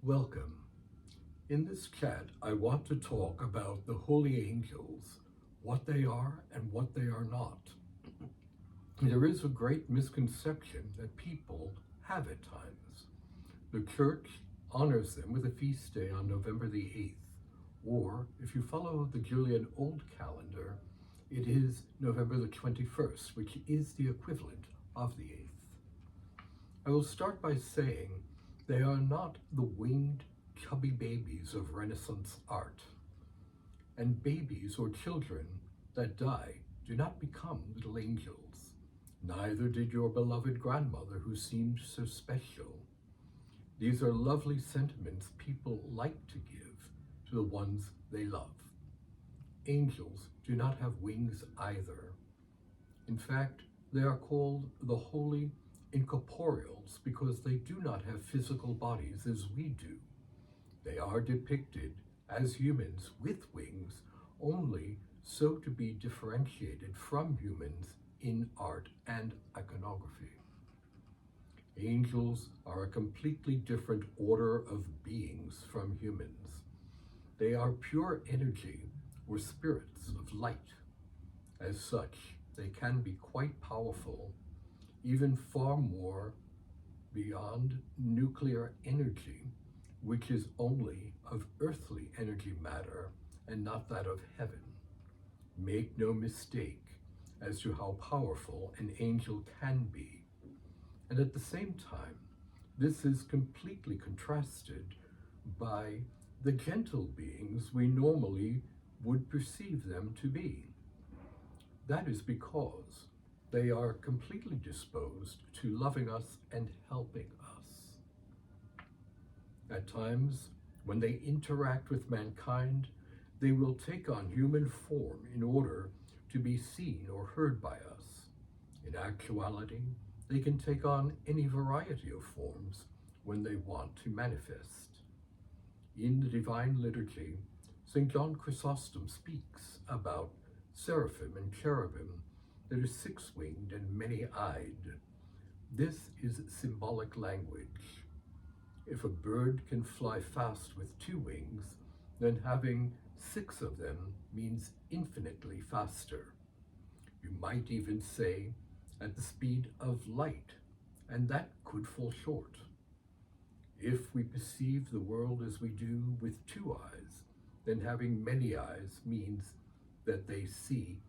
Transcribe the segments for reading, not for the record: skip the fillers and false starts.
Welcome. In this chat, I want to talk about the holy angels, what they are and what they are not. There is a great misconception that people have at times. The church honors them with a feast day on November the 8th, or if you follow the Julian Old Calendar, it is November the 21st, which is the equivalent of the 8th. I will start by saying they are not the winged, chubby babies of Renaissance art. And babies or children that die do not become little angels. Neither did your beloved grandmother who seemed so special. These are lovely sentiments people like to give to the ones they love. Angels do not have wings either. In fact, they are called the Holy Incorporeals because they do not have physical bodies as we do. They are depicted as humans with wings, only so to be differentiated from humans in art and iconography. Angels are a completely different order of beings from humans. They are pure energy or spirits of light. As such, they can be quite powerful, even far more beyond nuclear energy, which is only of earthly energy matter and not that of heaven. Make no mistake as to how powerful an angel can be. And at the same time, this is completely contrasted by the gentle beings we normally would perceive them to be. That is because they are completely disposed to loving us and helping us. At times, when they interact with mankind, they will take on human form in order to be seen or heard by us. In actuality, they can take on any variety of forms when they want to manifest. In the Divine Liturgy, St. John Chrysostom speaks about seraphim and cherubim that are six-winged and many-eyed. This is symbolic language. If a bird can fly fast with two wings, then having six of them means infinitely faster. You might even say at the speed of light, and that could fall short. If we perceive the world as we do with two eyes, then having many eyes means that they see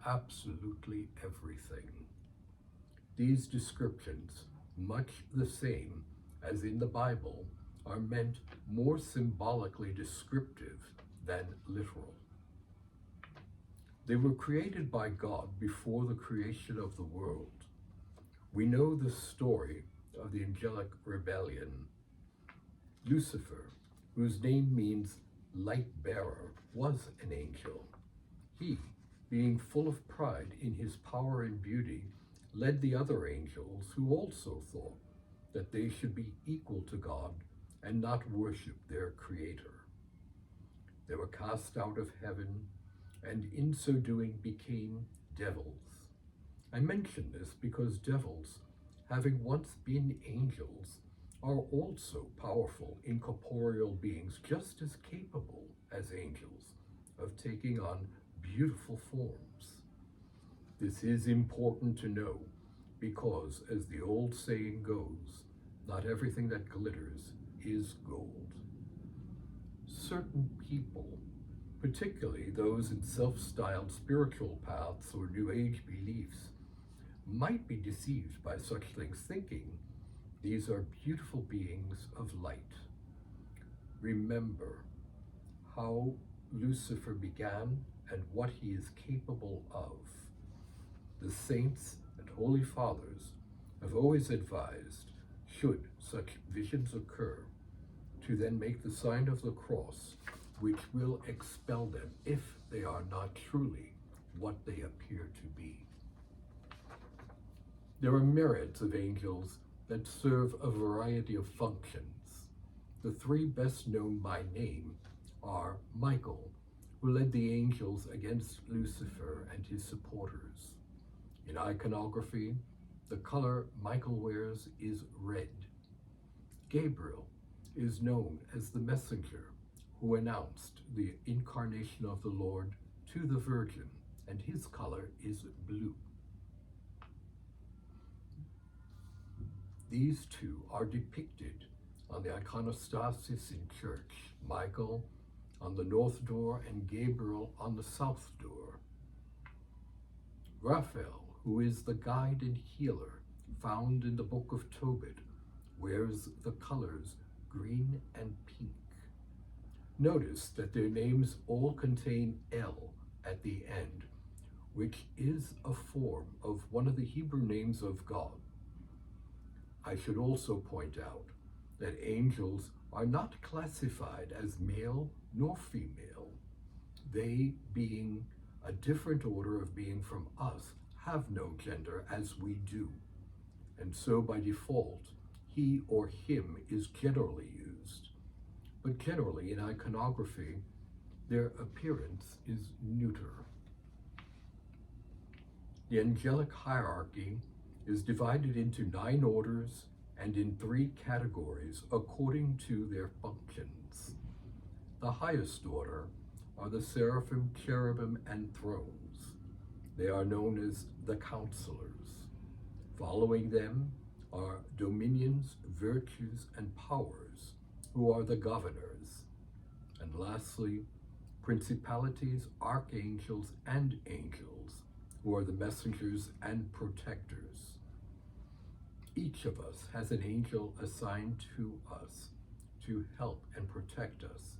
absolutely everything. These descriptions, much the same as in the Bible, are meant more symbolically descriptive than literal. They were created by God before the creation of the world. We know the story of the angelic rebellion. Lucifer, whose name means light bearer, was an angel. He, being full of pride in his power and beauty, led the other angels who also thought that they should be equal to God and not worship their creator. They were cast out of heaven and in so doing became devils. I mention this because devils, having once been angels, are also powerful incorporeal beings just as capable as angels of taking on beautiful forms. This is important to know because, as the old saying goes, not everything that glitters is gold. Certain people, particularly those in self-styled spiritual paths or New Age beliefs, might be deceived by such things, thinking these are beautiful beings of light. Remember how Lucifer began and what he is capable of. The saints and holy fathers have always advised, should such visions occur, to then make the sign of the cross, which will expel them if they are not truly what they appear to be. There are myriads of angels that serve a variety of functions. The three best known by name are Michael, who led the angels against Lucifer and his supporters. In iconography, the color Michael wears is red. Gabriel, is known as the messenger who announced the incarnation of the Lord to the Virgin, and his color is blue. These two are depicted on the iconostasis in church, Michael on the north door and Gabriel on the south door. Raphael, who is the guide and healer found in the book of Tobit, wears the colors green and pink. Notice that their names all contain L at the end, which is a form of one of the Hebrew names of God. I should also point out that angels are not classified as male nor female. They, being a different order of being from us, have no gender as we do. And so by default, he or him is generally used. But generally in iconography, their appearance is neuter. The angelic hierarchy is divided into 9 orders and in 3 categories according to their functions. The highest order are the seraphim, cherubim, and thrones. They are known as the counselors. Following them are dominions, virtues, and powers, who are the governors. And lastly, principalities, archangels, and angels, who are the messengers and protectors. Each of us has an angel assigned to us to help and protect us.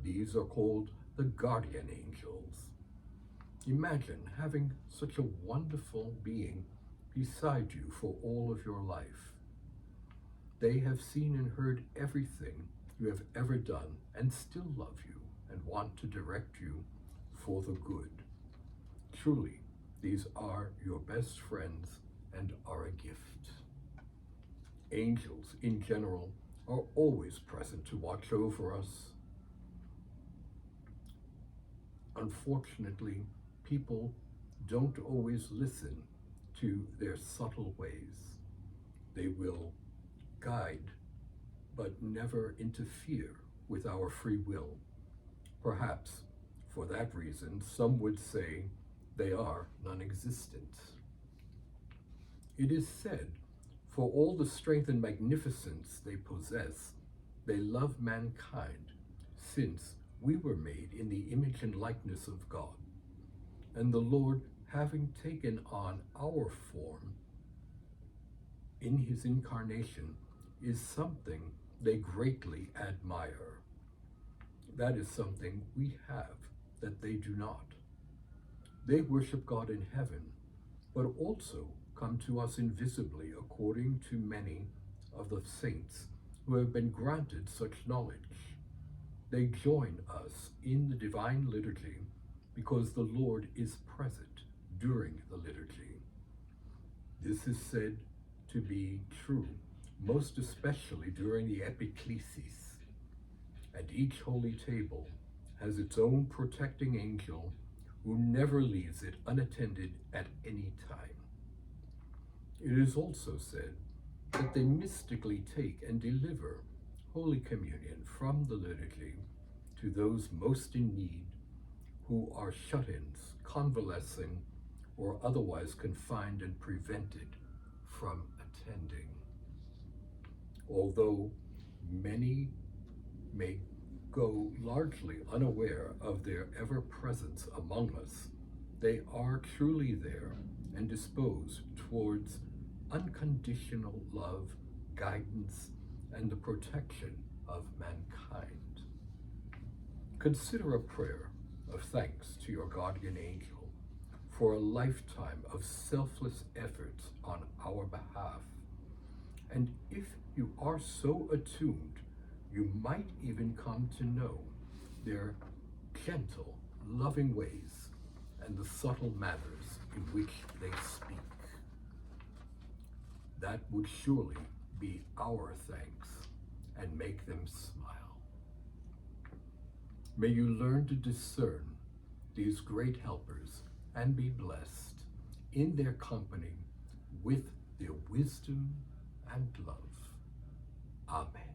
These are called the guardian angels. Imagine having such a wonderful being beside you for all of your life. They have seen and heard everything you have ever done and still love you and want to direct you for the good. Truly, these are your best friends and are a gift. Angels, in general, are always present to watch over us. Unfortunately, people don't always listen to their subtle ways. They will guide, but never interfere with our free will. Perhaps, for that reason, some would say they are non-existent. It is said, for all the strength and magnificence they possess, they love mankind, since we were made in the image and likeness of God. And the Lord, having taken on our form in his incarnation, is something they greatly admire. That is something we have that they do not. They worship God in heaven, but also come to us invisibly according to many of the saints who have been granted such knowledge. They join us in the divine liturgy because the Lord is present during the liturgy. This is said to be true, most especially during the epiclesis. And each holy table has its own protecting angel who never leaves it unattended at any time. It is also said that they mystically take and deliver Holy Communion from the liturgy to those most in need, who are shut-ins, convalescing, or otherwise confined and prevented from attending. Although many may go largely unaware of their ever-presence among us, they are truly there and disposed towards unconditional love, guidance, and the protection of mankind. Consider a prayer of thanks to your guardian angel for a lifetime of selfless efforts on our behalf. And if you are so attuned, you might even come to know their gentle, loving ways and the subtle manners in which they speak. That would surely be our thanks and make them smile. May you learn to discern these great helpers and be blessed in their company with their wisdom and love. Amen.